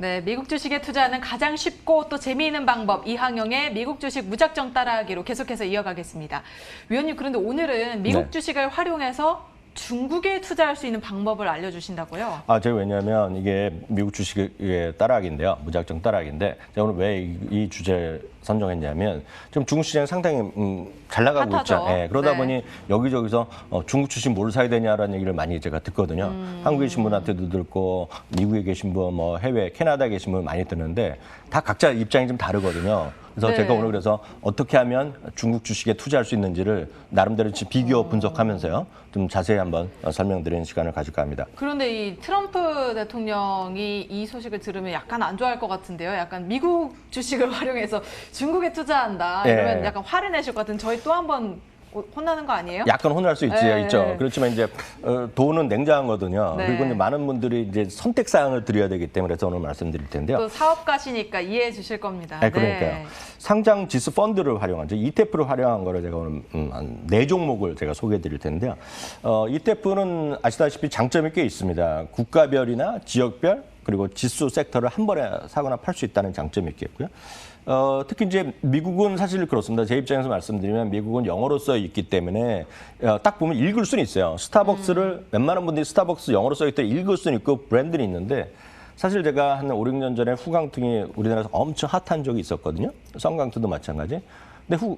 네, 미국 주식에 투자하는 가장 쉽고 또 재미있는 방법 이항영의 미국 주식 무작정 따라하기로 계속해서 이어가겠습니다. 위원님, 그런데 오늘은 미국 네. 주식을 활용해서 중국에 투자할 수 있는 방법을 알려주신다고요? 제가 왜냐하면 이게 미국 주식의 따라하기인데요. 무작정 따라하기인데 제가 오늘 왜 이 주제 선정했냐면 지금 중국 시장이 상당히 잘 나가고 핫하죠. 있죠. 예, 그러다 네. 보니 여기저기서 중국 주식 뭘 사야 되냐라는 얘기를 많이 제가 듣거든요. 한국에 계신 분한테도 듣고 미국에 계신 분, 뭐 해외 캐나다에 계신 분 많이 듣는데 다 각자 입장이 좀 다르거든요. 그래서 네. 제가 오늘 그래서 어떻게 하면 중국 주식에 투자할 수 있는지를 나름대로 비교 분석하면서요. 좀 자세히 한번 설명드리는 시간을 가질까 합니다. 그런데 이 트럼프 대통령이 이 소식을 들으면 약간 안 좋아할 것 같은데요. 약간 미국 주식을 활용해서 중국에 투자한다 이러면 예. 약간 화를 내실 것 같은 저희 또 한 번 혼나는 거 아니에요? 약간 혼날 수 네. 있죠. 그렇지만 이제 돈은 냉정하거든요. 네. 그리고 이제 많은 분들이 이제 선택 사항을 드려야 되기 때문에 그래서 오늘 말씀드릴 텐데요. 또 사업가시니까 이해해 주실 겁니다. 네, 그러니까요. 상장 지수 펀드를 활용한, ETF를 활용한 거를 제가 오늘 한 4종목을 제가 소개해 드릴 텐데요. ETF는 아시다시피 장점이 꽤 있습니다. 국가별이나 지역별 그리고 지수 섹터를 한 번에 사거나 팔 수 있다는 장점이 있겠고요. 특히 이제 미국은 사실 그렇습니다. 제 입장에서 말씀드리면 미국은 영어로 써 있기 때문에 딱 보면 읽을 수는 있어요. 스타벅스를 웬만한 분들이 스타벅스 영어로 써 있다 읽을 수는 있고 브랜드는 있는데 사실 제가 한 5, 6년 전에 후강통이 우리나라에서 엄청 핫한 적이 있었거든요. 성강통도 마찬가지. 근데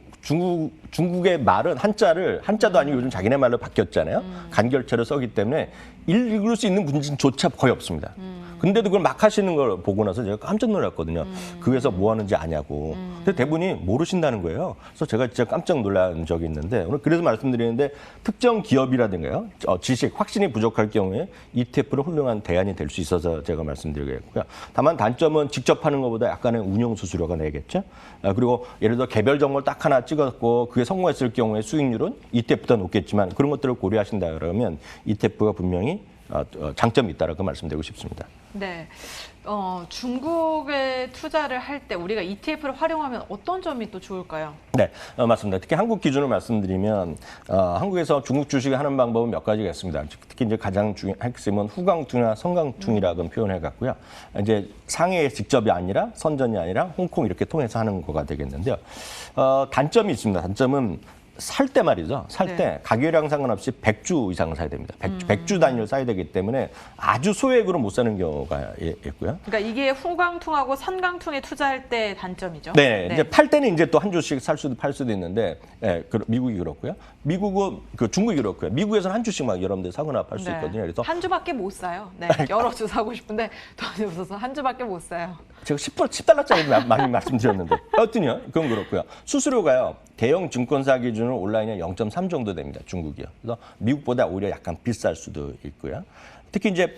중국의 말은 한자도 아니고 요즘 자기네 말로 바뀌었잖아요. 간결체로 써기 때문에 읽을 수 있는 문진조차 거의 없습니다. 근데도 그걸 막 하시는 걸 보고 나서 제가 깜짝 놀랐거든요. 그 회사 뭐 하는지 아냐고. 근데 대부분이 모르신다는 거예요. 그래서 제가 진짜 깜짝 놀란 적이 있는데 오늘 그래서 말씀드리는데 특정 기업이라든가요. 지식, 확신이 부족할 경우에 ETF를 훌륭한 대안이 될 수 있어서 제가 말씀드리겠고요. 다만 단점은 직접 하는 것보다 약간의 운용 수수료가 내겠죠. 그리고 예를 들어 개별 정보를 딱 하나 찍었고 그게 성공했을 경우에 수익률은 ETF보다 높겠지만 그런 것들을 고려하신다 그러면 ETF가 분명히 장점이 있다라고 말씀드리고 싶습니다. 네, 중국에 투자를 할 때 우리가 ETF를 활용하면 어떤 점이 또 좋을까요? 네, 맞습니다. 특히 한국 기준을 말씀드리면 한국에서 중국 주식을 하는 방법은 몇 가지가 있습니다. 특히 이제 가장 핵심은 후강통이나 성강통이라고 표현해 갖고요. 이제 상해에 직접이 아니라 선전이 아니라 홍콩 이렇게 통해서 하는 거가 되겠는데요. 단점이 있습니다. 단점은 살 때 말이죠. 살 때 가격이랑 상관없이 100주 이상 사야 됩니다. 100주 단위로 사야 되기 때문에 아주 소액으로 못 사는 경우가 있고요. 그러니까 이게 후강통하고 선강통에 투자할 때 단점이죠. 네, 이제 팔 때는 이제 또 한 주씩 팔 수도 있는데, 미국이 그렇고요. 미국은 중국이 그렇고요. 미국에서는 한 주씩 막 여러분들 사거나 팔 수 있거든요. 그래서 한 주밖에 못 사요. 네, 여러 주 사고 싶은데 돈이 없어서 한 주밖에 못 사요. 제가 10달러짜리 많이 말씀드렸는데 어떠냐? 그건 그렇고요. 수수료가요. 대형 증권사 기준으로 온라인에 0.3 정도 됩니다. 중국이요. 그래서 미국보다 오히려 약간 비쌀 수도 있고요. 특히 이제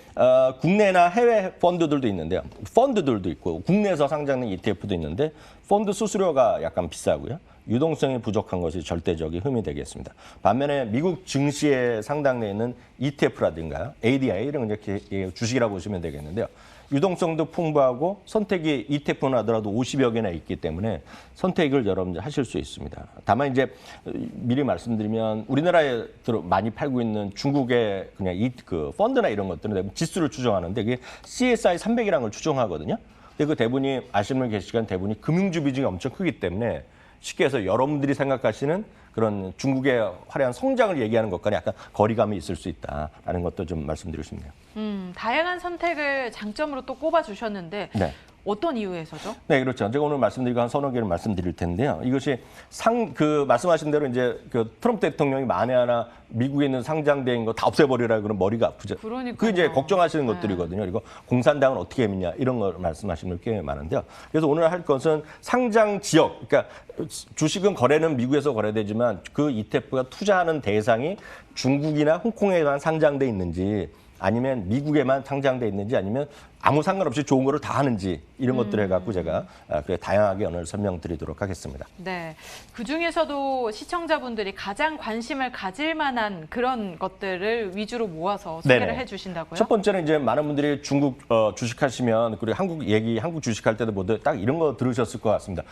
국내나 해외 펀드들도 있는데요. 펀드들도 있고 국내에서 상장된 ETF도 있는데 펀드 수수료가 약간 비싸고요. 유동성이 부족한 것이 절대적인 흠이 되겠습니다. 반면에 미국 증시에 상당되어 있는 ETF라든가요. ADI 이런 이제 주식이라고 보시면 되겠는데요. 유동성도 풍부하고 선택이 ETF는 하더라도 50여 개나 있기 때문에 선택을 여러분들 하실 수 있습니다. 다만 이제 미리 말씀드리면 우리나라에 많이 팔고 있는 중국의 그냥 그 펀드나 이런 것들은 지수를 추정하는데 그게 CSI 300이라는 걸 추정하거든요. 근데 그 대부분이 아시는 분 계시지만 대부분이 금융주 비중이 엄청 크기 때문에 쉽게 해서 여러분들이 생각하시는 그런 중국의 화려한 성장을 얘기하는 것과는 약간 거리감이 있을 수 있다라는 것도 좀 말씀드리고 싶네요. 다양한 선택을 장점으로 또 꼽아주셨는데 네. 어떤 이유에서죠? 네, 그렇죠. 제가 오늘 말씀드리고 한 서너 개를 말씀드릴 텐데요. 이것이 말씀하신 대로 이제 그 트럼프 대통령이 만에 하나 미국에 있는 상장된 거 다 없애버리라 그러면 머리가 아프죠. 그러니까요. 그 이제 걱정하시는 것들이거든요. 그리고 공산당은 어떻게 믿냐 이런 걸 말씀하시는 분 꽤 많은데요. 그래서 오늘 할 것은 상장 지역, 그러니까 주식은 거래는 미국에서 거래되지만 그 ETF가 투자하는 대상이 중국이나 홍콩에만 상장돼 있는지 아니면 미국에만 상장돼 있는지 아니면 아무 상관없이 좋은 거를 다 하는지 이런 것들을 해갖고 제가 다양하게 오늘 설명드리도록 하겠습니다. 네, 그중에서도 시청자분들이 가장 관심을 가질 만한 그런 것들을 위주로 모아서 소개를 네네. 해주신다고요? 첫 번째는 이제 많은 분들이 중국 주식하시면 그리고 한국 주식할 때도 모두 딱 이런 거 들으셨을 것 같습니다.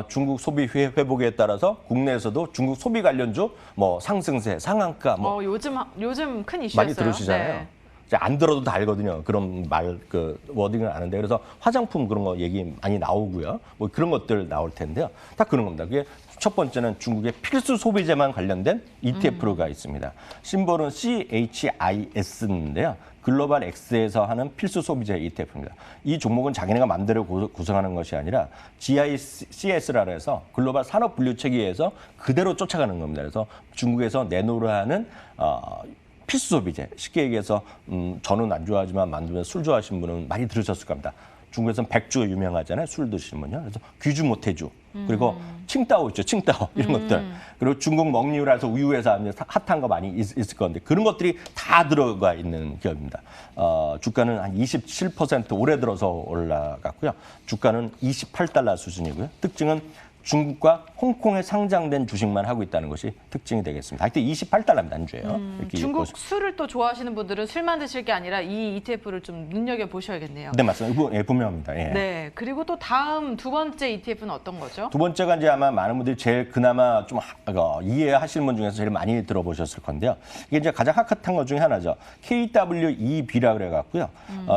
중국 소비 회복에 따라서 국내에서도 중국 소비 관련주 뭐 상승세, 상한가 뭐 요즘 큰 이슈였어요. 많이 들으시잖아요. 네. 이제 안 들어도 다 알거든요. 그런 그 워딩을 아는데 그래서 화장품 그런 거 얘기 많이 나오고요. 뭐 그런 것들 나올 텐데요. 다 그런 겁니다. 그게 첫 번째는 중국의 필수 소비재만 관련된 ETF가 있습니다. 심볼은 CHIS인데요. 글로벌 X에서 하는 필수 소비재 ETF입니다. 이 종목은 자기네가 마음대로 구성하는 것이 아니라 GICS라 해서 글로벌 산업 분류 체계에서 그대로 쫓아가는 겁니다. 그래서 중국에서 내놓으라 하는 필수 소비재. 쉽게 얘기해서 저는 안 좋아하지만 만두면 술 좋아하시는 분은 많이 들으셨을 겁니다. 중국에서는 백주가 유명하잖아요. 술 드시는 분요. 그래서 귀주 모태주 그리고 칭따오 있죠. 칭따오 이런 것들. 그리고 중국 먹리우라서 우유회사 핫한 거 많이 있을 건데 그런 것들이 다 들어가 있는 기업입니다. 주가는 한 27% 올해 들어서 올라갔고요. 주가는 28달러 수준이고요. 특징은 중국과 홍콩에 상장된 주식만 하고 있다는 것이 특징이 되겠습니다. 하여튼 28달러입니다. 한 주에요. 중국 술을 또 좋아하시는 분들은 술만 드실 게 아니라 이 ETF를 좀 눈여겨보셔야겠네요. 네, 맞습니다. 예, 분명합니다. 예. 네, 그리고 또 다음 두 번째 ETF는 어떤 거죠? 두 번째가 이제 아마 많은 분들이 제일 그나마 좀 이해하시는 분 중에서 제일 많이 들어보셨을 건데요. 이게 이제 가장 핫한 것 중에 하나죠. KWEB라 그래갖고요.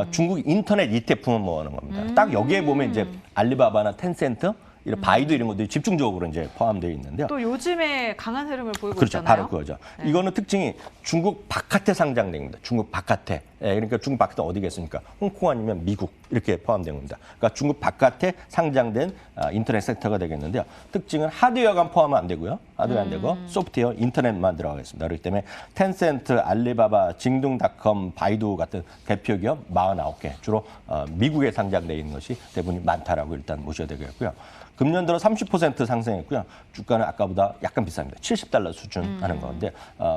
중국 인터넷 ETF만 모으는 겁니다. 딱 여기에 보면 이제 알리바바나 텐센트 이런 바이두 이런 것들이 집중적으로 이제 포함되어 있는데요. 또 요즘에 강한 흐름을 보이고 그렇죠. 있잖아요. 바로 그거죠. 네. 이거는 특징이 중국 바깥에 상장됩니다. 중국 바깥에. 예, 그러니까 중국 바깥에 어디겠습니까? 홍콩 아니면 미국 이렇게 포함된 겁니다. 그러니까 중국 바깥에 상장된 인터넷 섹터가 되겠는데요. 특징은 하드웨어가 포함은 안 되고요. 하드웨어 안 되고 소프트웨어, 인터넷만 들어가겠습니다. 그렇기 때문에 텐센트, 알리바바, 징둥닷컴, 바이두 같은 대표 기업 49개 주로 미국에 상장되어 있는 것이 대부분이 많다라고 일단 보셔야 되겠고요. 금년 들어 30% 상승했고요. 주가는 아까보다 약간 비쌉니다. 70달러 수준 하는 건데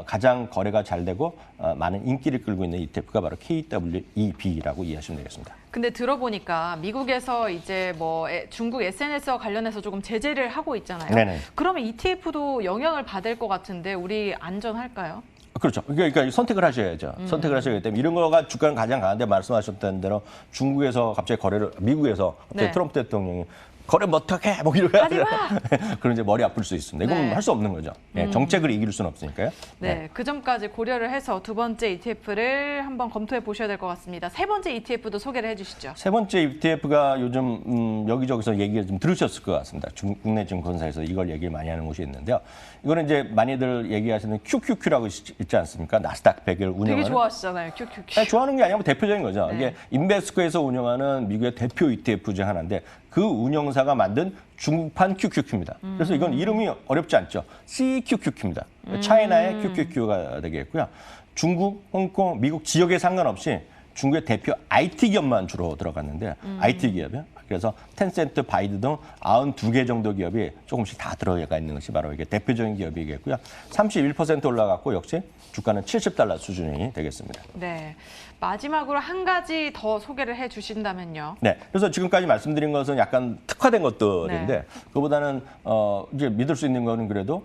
가장 거래가 잘 되고 많은 인기를 끌고 있는 ETF가 바로 KWEB라고 이해하시면 되겠습니다. 근데 들어보니까 미국에서 이제 뭐 중국 SNS와 관련해서 조금 제재를 하고 있잖아요. 네네. 그러면 ETF도 영향을 받을 것 같은데 우리 안전할까요? 그렇죠. 그러니까 선택을 하셔야죠. 선택을 하셔야 되기 때문에 이런 거가 주가는 가장 강한데 말씀하셨던 대로 중국에서 갑자기 미국에서 갑자기 네. 트럼프 대통령이 거래 못하게 뭐 이러고 하지 마! 그럼 이제 머리 아플 수 있습니다. 이건 네. 할 수 없는 거죠. 예, 정책을 이길 수는 없으니까요. 네, 그 점까지 고려를 해서 두 번째 ETF를 한번 검토해 보셔야 될 것 같습니다. 세 번째 ETF도 소개를 해주시죠. 세 번째 ETF가 요즘 여기저기서 얘기를 좀 들으셨을 것 같습니다. 국내 증권사에서 이걸 얘기를 많이 하는 곳이 있는데요. 이거는 이제 많이들 얘기하시는 QQQ라고 있지 않습니까? 나스닥 100을 운영하는. 되게 좋아하시잖아요, QQQ. 네, 좋아하는 게 아니라 뭐 대표적인 거죠. 네. 이게 인베스코에서 운영하는 미국의 대표 ETF 중 하나인데 그 운영사가 만든 중국판 QQQ입니다. 그래서 이건 이름이 어렵지 않죠. CQQQ입니다. 차이나의 QQQ가 되겠고요. 중국, 홍콩, 미국 지역에 상관없이 중국의 대표 IT 기업만 주로 들어갔는데 IT 기업이요. 그래서 텐센트, 바이두 등 92개 정도 기업이 조금씩 다 들어가 있는 것이 바로 이게 대표적인 기업이겠고요. 31% 올라갔고 역시 주가는 70달러 수준이 되겠습니다. 네, 마지막으로 한 가지 더 소개를 해주신다면요. 네, 그래서 지금까지 말씀드린 것은 약간 특화된 것들인데 네. 그보다는 이제 믿을 수 있는 거는 그래도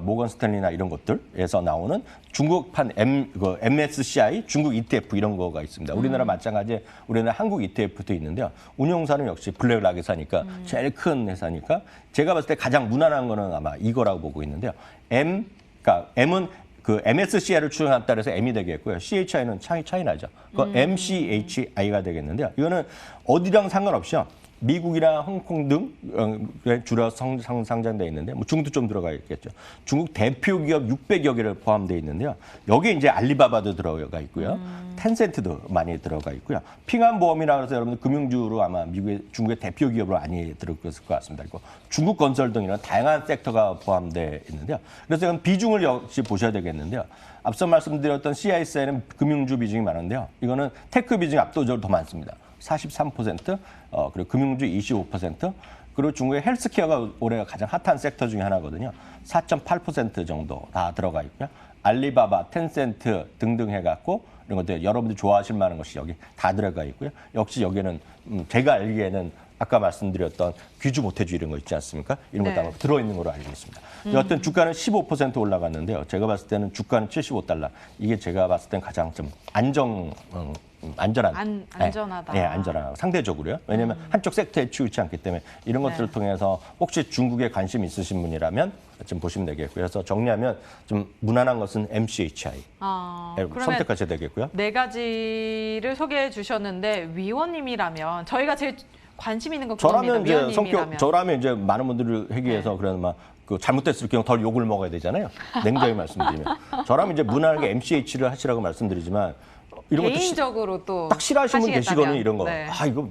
모건 스탠리나 이런 것들에서 나오는 중국판 MSCI 중국 ETF 이런 거가 있습니다. 우리나라 마찬가지 우리나라 한국 ETF도 있는데요. 운용사는 역시 블랙락에사니까 제일 큰 회사니까 제가 봤을 때 가장 무난한 거는 아마 이거라고 보고 있는데요. 그러니까 M은 그 MSCI를 추정한 따라서 M이 되겠고요. CHI는 차이나죠. 그 MCHI가 되겠는데요. 이거는 어디랑 상관없이요. 미국이나 홍콩 등 주로 상장되어 있는데 뭐 중국도 좀 들어가 있겠죠. 중국 대표 기업 600여 개를 포함되어 있는데요. 여기에 이제 알리바바도 들어가 있고요. 텐센트도 많이 들어가 있고요. 핑안보험이라고 해서 여러분들 금융주로 아마 중국의 대표 기업으로 많이 들어갔을 것 같습니다. 그리고 중국 건설 등 이런 다양한 섹터가 포함되어 있는데요. 그래서 이건 비중을 역시 보셔야 되겠는데요. 앞서 말씀드렸던 CIS에는 금융주 비중이 많은데요. 이거는 테크 비중이 압도적으로 더 많습니다. 43%, 그리고 금융주 25%, 그리고 중국의 헬스케어가 올해 가장 핫한 섹터 중에 하나거든요. 4.8% 정도 다 들어가 있고요. 알리바바, 텐센트 등등 해갖고 이런 것들 여러분들이 좋아하실 만한 것이 여기 다 들어가 있고요. 역시 여기는 제가 알기에는 아까 말씀드렸던 귀주 모태주 이런 거 있지 않습니까? 이런 것도 네. 아마 들어있는 걸로 알고 있습니다. 여하튼 주가는 15% 올라갔는데요. 제가 봤을 때는 주가는 75달러. 이게 제가 봤을 때는 가장 좀 안전한. 안전하다. 예, 안전하고 상대적으로요. 왜냐하면 한쪽 섹터에 치우치 않기 때문에 이런 것들을 네. 통해서 혹시 중국에 관심 있으신 분이라면 좀 보시면 되겠고요. 그래서 정리하면 좀 무난한 것은 MCHI 그러면 선택하셔야 되겠고요. 네 가지를 소개해 주셨는데 위원님이라면 저희가 제일 관심 있는 거 저라면 그겁니다. 이제 위원님이라면. 저라면 이제 많은 분들을 회귀해서 그런 막 그 잘못됐을 경우 덜 욕을 먹어야 되잖아요. 냉정히 말씀드리면 저라면 이제 무난하게 MCH를 하시라고 말씀드리지만 이런 것도 개인적으로 또 딱 싫어하시는 분 하시겠다면. 계시거든요. 이런 거. 네. 이거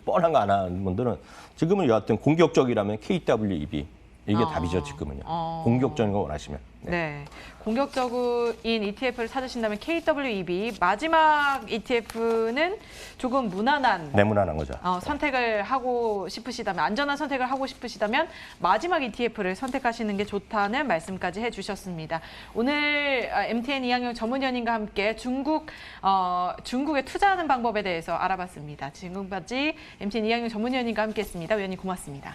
뻔한 거 안 하는 분들은 지금은 여하튼 공격적이라면 KWEB 이게 답이죠. 지금은요. 공격적인 거 원하시면. 네. 공격적인 ETF를 찾으신다면 KWEB, 마지막 ETF는 조금 무난한 네무난한 거죠. 선택을 하고 싶으시다면, 안전한 선택을 하고 싶으시다면 마지막 ETF를 선택하시는 게 좋다는 말씀까지 해주셨습니다. 오늘 MTN 이항용 전문위원님과 함께 중국에 투자하는 방법에 대해서 알아봤습니다. 지금까지 MTN 이항용 전문위원님과 함께했습니다. 위원님 고맙습니다.